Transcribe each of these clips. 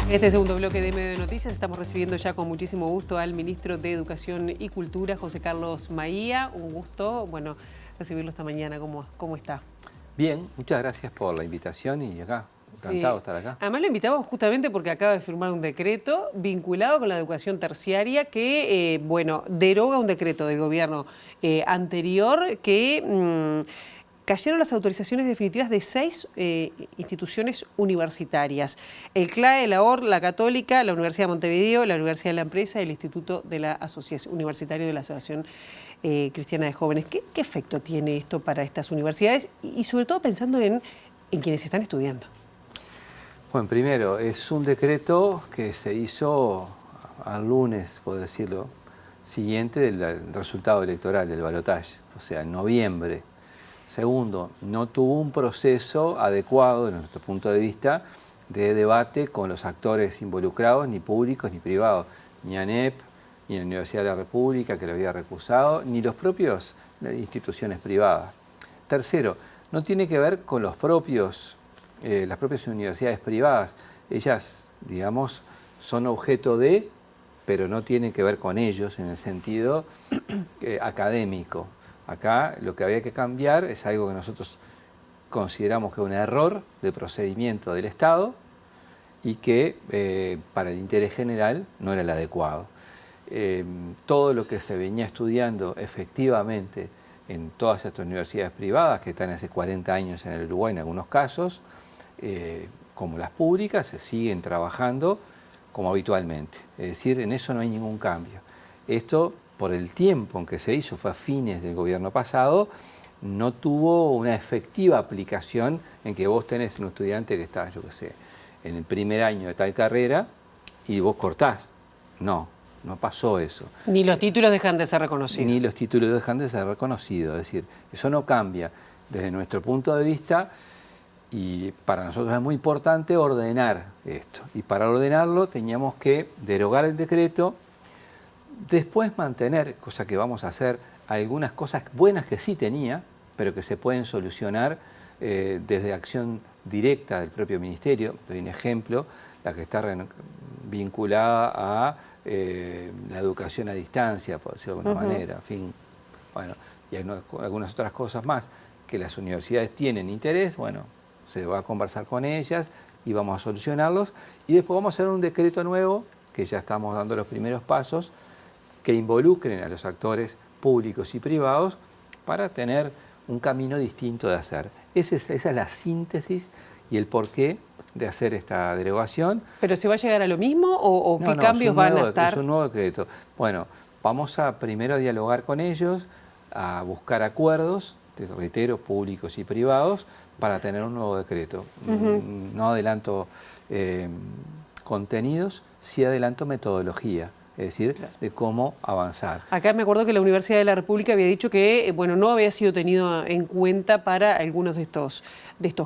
En este segundo bloque de Medio de Noticias estamos recibiendo ya con muchísimo gusto al ministro de Educación y Cultura, José Carlos Maía. Un gusto, bueno, recibirlo esta mañana. ¿Cómo está? Bien, muchas gracias por la invitación y acá, encantado de estar acá. Además lo invitamos justamente porque acaba de firmar un decreto vinculado con la educación terciaria que, bueno, deroga un decreto del gobierno anterior que... cayeron las autorizaciones definitivas de 6 instituciones universitarias: el CLAE, la OR, la Católica, la Universidad de Montevideo, la Universidad de la Empresa y el Instituto de la Asociación Universitario de la Asociación Cristiana de Jóvenes. ¿Qué efecto tiene esto para estas universidades y sobre todo pensando en quienes están estudiando? Bueno, primero, es un decreto que se hizo al lunes, por decirlo, siguiente del resultado electoral, del balotaje, o sea, en noviembre. Segundo, no tuvo un proceso adecuado, desde nuestro punto de vista, de debate con los actores involucrados, ni públicos ni privados, ni ANEP, ni la Universidad de la República, que lo había recusado, ni los propios instituciones privadas. Tercero, no tiene que ver con las propias universidades privadas. Ellas, digamos, son objeto de, pero no tienen que ver con ellos en el sentido académico. Acá lo que había que cambiar es algo que nosotros consideramos que es un error de procedimiento del Estado y que para el interés general no era el adecuado. Todo lo que se venía estudiando efectivamente en todas estas universidades privadas, que están hace 40 años en el Uruguay en algunos casos, como las públicas, se siguen trabajando como habitualmente. Es decir, en eso no hay ningún cambio. Esto, por el tiempo en que se hizo, fue a fines del gobierno pasado, no tuvo una efectiva aplicación en que vos tenés un estudiante que está, yo qué sé, en el primer año de tal carrera y vos cortás. No pasó eso. Ni los títulos dejan de ser reconocidos. Ni los títulos dejan de ser reconocidos. Es decir, eso no cambia. Desde nuestro punto de vista, y para nosotros es muy importante ordenar esto. Y para ordenarlo teníamos que derogar el decreto, después mantener, cosa que vamos a hacer, algunas cosas buenas que sí tenía, pero que se pueden solucionar desde acción directa del propio ministerio. Doy un ejemplo, la que está vinculada a la educación a distancia, por decirlo de alguna manera, en fin. Bueno, y hay algunas otras cosas más que las universidades tienen interés, bueno, se va a conversar con ellas y vamos a solucionarlos. Y después vamos a hacer un decreto nuevo, que ya estamos dando los primeros pasos, que involucren a los actores públicos y privados para tener un camino distinto de hacer. Esa es la síntesis y el porqué de hacer esta derogación. ¿Pero se va a llegar a lo mismo o qué cambios van a estar? Es un nuevo decreto. Bueno, vamos a primero dialogar con ellos, a buscar acuerdos, te reitero, públicos y privados, para tener un nuevo decreto. No adelanto contenidos, sí adelanto metodología. Es decir, de cómo avanzar. Acá me acuerdo que la Universidad de la República había dicho que bueno, no había sido tenido en cuenta para algunos de estos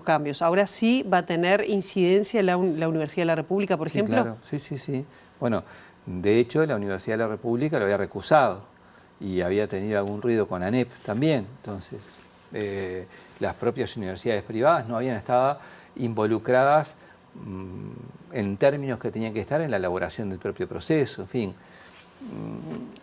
cambios. Ahora sí va a tener incidencia la Universidad de la República, por ejemplo. Claro, sí. Bueno, de hecho la Universidad de la República lo había recusado y había tenido algún ruido con ANEP también. Entonces, las propias universidades privadas no habían estado involucradas en términos que tenían que estar en la elaboración del propio proceso, en fin.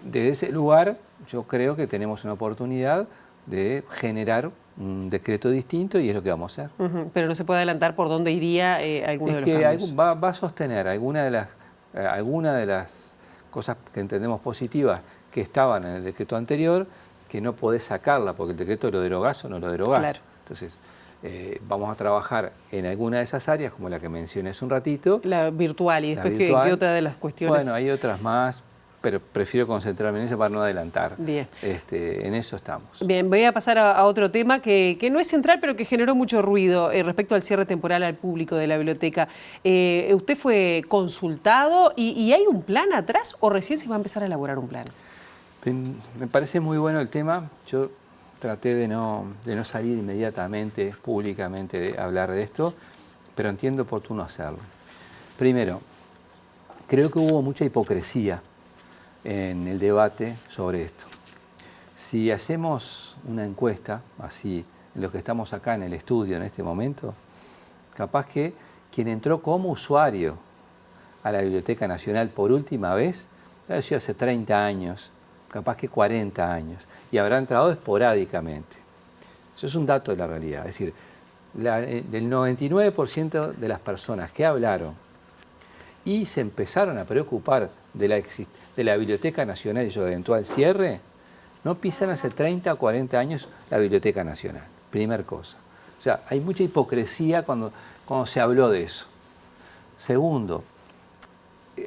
Desde ese lugar yo creo que tenemos una oportunidad de generar un decreto distinto y es lo que vamos a hacer. Pero no se puede adelantar por dónde iría alguno de los cambios. Va a sostener alguna de las cosas que entendemos positivas que estaban en el decreto anterior, que no podés sacarla porque el decreto lo derogás o no lo derogás. Claro. Entonces, vamos a trabajar en alguna de esas áreas, como la que mencioné hace un ratito. La virtual, y después ¿qué otra de las cuestiones? Bueno, hay otras más, pero prefiero concentrarme en eso para no adelantar. Bien. En eso estamos. Bien, voy a pasar a otro tema que no es central, pero que generó mucho ruido respecto al cierre temporal al público de la biblioteca. ¿Usted fue consultado y hay un plan atrás o recién se va a empezar a elaborar un plan? Me parece muy bueno el tema. Yo traté de no salir inmediatamente, públicamente, de hablar de esto, pero entiendo oportuno hacerlo. Primero, creo que hubo mucha hipocresía en el debate sobre esto. Si hacemos una encuesta, así, en los que estamos acá en el estudio en este momento, capaz que quien entró como usuario a la Biblioteca Nacional por última vez, ha sido hace 30 años, capaz que 40 años, y habrá entrado esporádicamente. Eso es un dato de la realidad. Es decir, del 99% de las personas que hablaron y se empezaron a preocupar de la Biblioteca Nacional y su eventual cierre, no pisan hace 30 o 40 años la Biblioteca Nacional. Primer cosa. O sea, hay mucha hipocresía cuando se habló de eso. Segundo,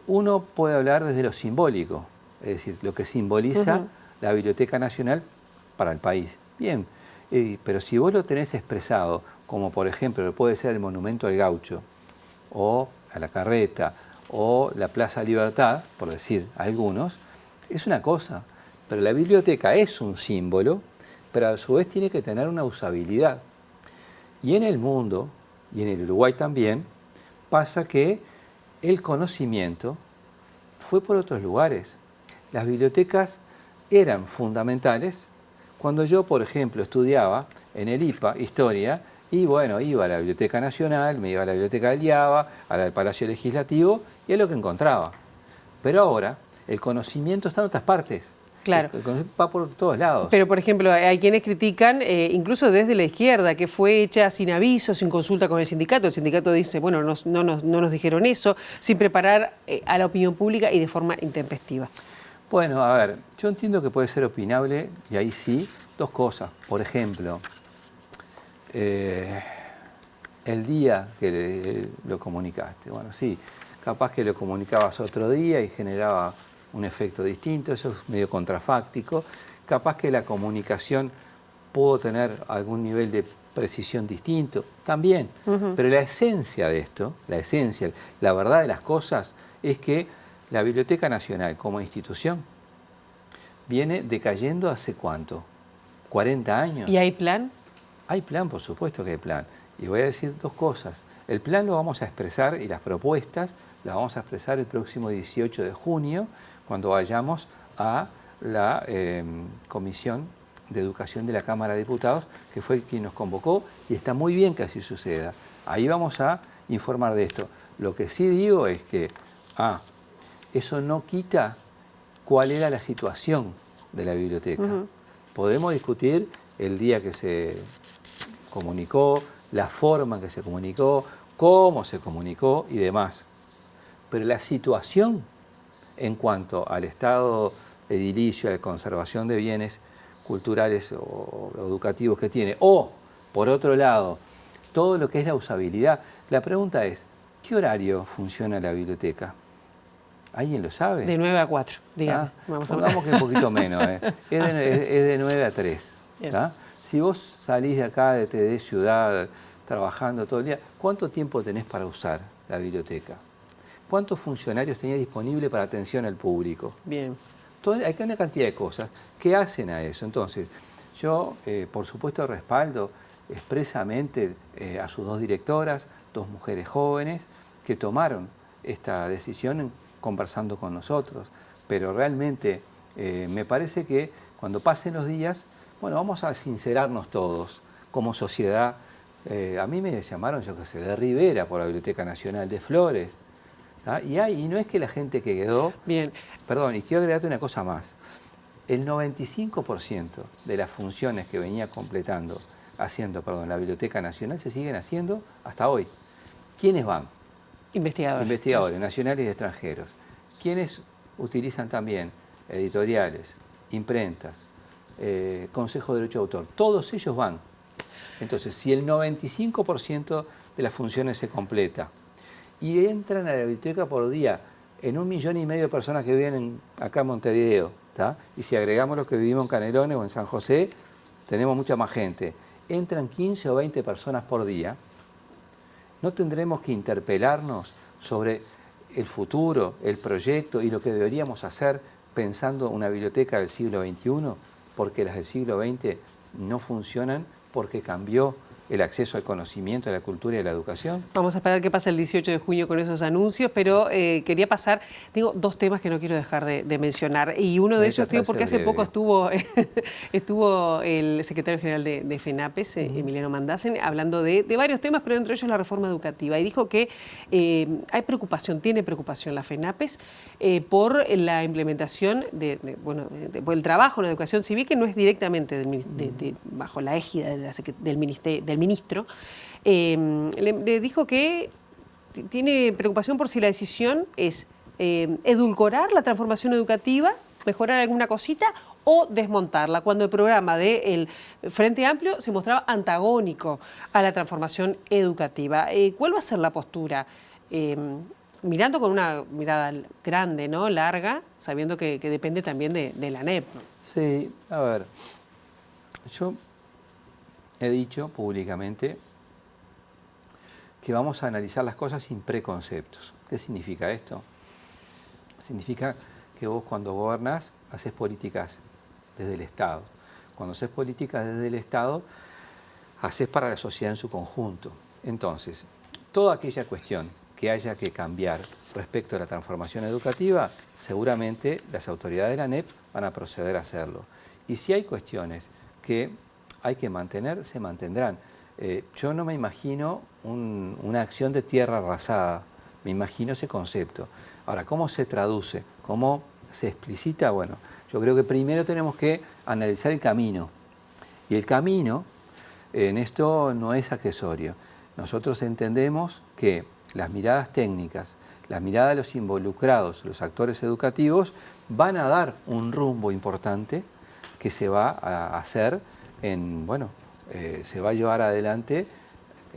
uno puede hablar desde lo simbólico, es decir, lo que simboliza la Biblioteca Nacional para el país. Bien, pero si vos lo tenés expresado, como por ejemplo puede ser el Monumento al Gaucho, o a la Carreta, o la Plaza Libertad, por decir algunos, es una cosa. Pero la biblioteca es un símbolo, pero a su vez tiene que tener una usabilidad. Y en el mundo, y en el Uruguay también, pasa que el conocimiento fue por otros lugares. Las bibliotecas eran fundamentales cuando yo, por ejemplo, estudiaba en el IPA, Historia, y bueno, iba a la Biblioteca Nacional, me iba a la Biblioteca del IABA, al Palacio Legislativo, y es lo que encontraba. Pero ahora, el conocimiento está en otras partes. Claro. El conocimiento va por todos lados. Pero, por ejemplo, hay quienes critican, incluso desde la izquierda, que fue hecha sin aviso, sin consulta con el sindicato. El sindicato dice, bueno, no nos dijeron eso, sin preparar a la opinión pública y de forma intempestiva. Bueno, a ver, yo entiendo que puede ser opinable, y ahí sí, dos cosas. Por ejemplo, el día que lo comunicaste. Bueno, sí, capaz que lo comunicabas otro día y generaba un efecto distinto, eso es medio contrafáctico. Capaz que la comunicación pudo tener algún nivel de precisión distinto, también. Pero la esencia de esto, la verdad de las cosas, es que la Biblioteca Nacional como institución viene decayendo hace ¿cuánto? ¿40 años? ¿Y hay plan? Hay plan, por supuesto que hay plan. Y voy a decir dos cosas. El plan lo vamos a expresar y las propuestas las vamos a expresar el próximo 18 de junio, cuando vayamos a la Comisión de Educación de la Cámara de Diputados, que fue quien nos convocó, y está muy bien que así suceda. Ahí vamos a informar de esto. Lo que sí digo es que, eso no quita cuál era la situación de la biblioteca. Podemos discutir el día que se comunicó, la forma en que se comunicó, cómo se comunicó y demás. Pero la situación en cuanto al estado edilicio, a la conservación de bienes culturales o educativos que tiene, o, por otro lado, todo lo que es la usabilidad. La pregunta es, ¿qué horario funciona la biblioteca? ¿Alguien lo sabe? De 9 a 4, digamos. Pongamos que un poquito menos. Es de 9 a 3. Si vos salís de acá, de ciudad, trabajando todo el día, ¿cuánto tiempo tenés para usar la biblioteca? ¿Cuántos funcionarios tenés disponible para atención al público? Bien. Hay una cantidad de cosas que hacen a eso. Entonces, yo, por supuesto, respaldo expresamente a sus dos directoras, dos mujeres jóvenes, que tomaron esta decisión conversando con nosotros. Pero realmente me parece que cuando pasen los días, bueno, vamos a sincerarnos todos como sociedad. A mí me llamaron, yo qué sé, de Rivera por la Biblioteca Nacional, de Flores. Y no es que la gente que quedó... Bien. Perdón, y quiero agregarte una cosa más. El 95% de las funciones que venía haciendo la Biblioteca Nacional se siguen haciendo hasta hoy. ¿Quiénes van? Investigadores. Investigadores, nacionales y extranjeros. ¿Quiénes utilizan también editoriales, imprentas, Consejo de Derecho de Autor? Todos ellos van. Entonces, si el 95% de las funciones se completa y entran a la biblioteca por día en 1,5 millones de personas que viven acá en Montevideo, y si agregamos los que vivimos en Canelones o en San José, tenemos mucha más gente. Entran 15 o 20 personas por día. ¿No tendremos que interpelarnos sobre el futuro, el proyecto y lo que deberíamos hacer pensando una biblioteca del siglo XXI? Porque las del siglo XX no funcionan porque cambió el acceso al conocimiento, a la cultura y a la educación. Vamos a esperar qué pasa el 18 de junio con esos anuncios, pero quería pasar, tengo dos temas que no quiero dejar de mencionar, y uno de ellos, porque hace poco estuvo el secretario general de FENAPES, Emiliano Mandasen, hablando de varios temas, pero entre ellos la reforma educativa, y dijo que tiene preocupación la FENAPES por la implementación por el trabajo en la educación civil, que no es directamente bajo la égida del ministro. Le dijo que tiene preocupación por si la decisión es edulcorar la transformación educativa, mejorar alguna cosita o desmontarla, cuando el programa del Frente Amplio se mostraba antagónico a la transformación educativa. ¿Cuál va a ser la postura? Mirando con una mirada grande, ¿no? Larga, sabiendo que depende también de la ANEP. Sí, a ver, yo he dicho públicamente que vamos a analizar las cosas sin preconceptos. ¿Qué significa esto? Significa que vos cuando gobernás haces políticas desde el Estado. Cuando haces políticas desde el Estado, haces para la sociedad en su conjunto. Entonces, toda aquella cuestión que haya que cambiar respecto a la transformación educativa, seguramente las autoridades de la ANEP van a proceder a hacerlo. Y si hay cuestiones que hay que mantener, se mantendrán. Yo no me imagino una acción de tierra arrasada, me imagino ese concepto. Ahora, ¿cómo se traduce? ¿Cómo se explicita? Bueno, yo creo que primero tenemos que analizar el camino. Y el camino en esto no es accesorio. Nosotros entendemos que las miradas técnicas, las miradas de los involucrados, los actores educativos, van a dar un rumbo importante que se va a hacer se va a llevar adelante,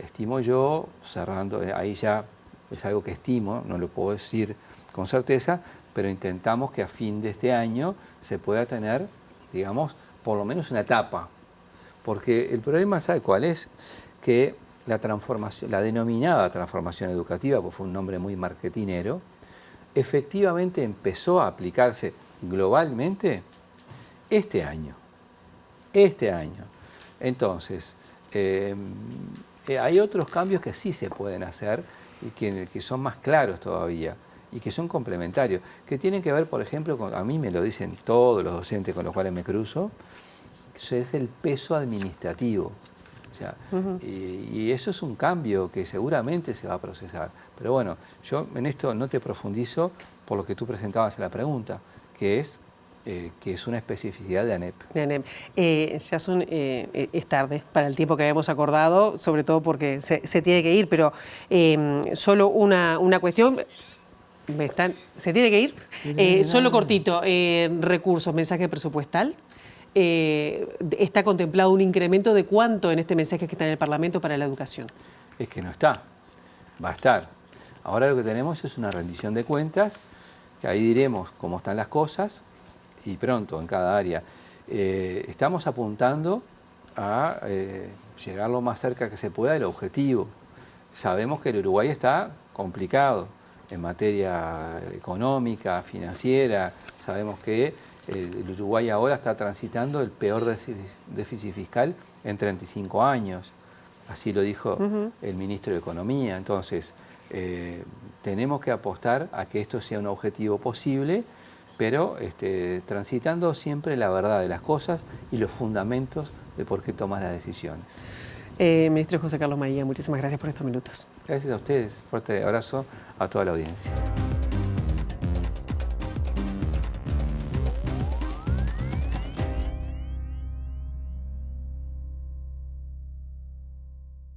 estimo yo, cerrando, ahí ya es algo que estimo, no lo puedo decir con certeza, pero intentamos que a fin de este año se pueda tener, digamos, por lo menos una etapa. Porque el problema, ¿sabe cuál es? Que la transformación, la denominada transformación educativa, pues fue un nombre muy marketinero, efectivamente empezó a aplicarse globalmente este año. Entonces, hay otros cambios que sí se pueden hacer y que son más claros todavía y que son complementarios, que tienen que ver, por ejemplo, a mí me lo dicen todos los docentes con los cuales me cruzo, es el peso administrativo. O sea, y eso es un cambio que seguramente se va a procesar. Pero bueno, yo en esto no te profundizo por lo que tú presentabas en la pregunta, que es una especificidad de ANEP. Es tarde para el tiempo que habíamos acordado, sobre todo porque se tiene que ir, pero solo una cuestión. ¿Se tiene que ir? Solo cortito, recursos, mensaje presupuestal. ¿Está contemplado un incremento de cuánto en este mensaje que está en el Parlamento para la educación? Es que no está, va a estar. Ahora lo que tenemos es una rendición de cuentas, que ahí diremos cómo están las cosas, y pronto en cada área. Estamos apuntando a llegar lo más cerca que se pueda del objetivo. Sabemos que el Uruguay está complicado en materia económica, financiera. Sabemos que el Uruguay ahora está transitando el peor déficit fiscal en 35 años. Así lo dijo el ministro de Economía. Entonces, tenemos que apostar a que esto sea un objetivo posible, pero transitando siempre la verdad de las cosas y los fundamentos de por qué tomas las decisiones. Ministro José Carlos Maía, muchísimas gracias por estos minutos. Gracias a ustedes. Fuerte abrazo a toda la audiencia.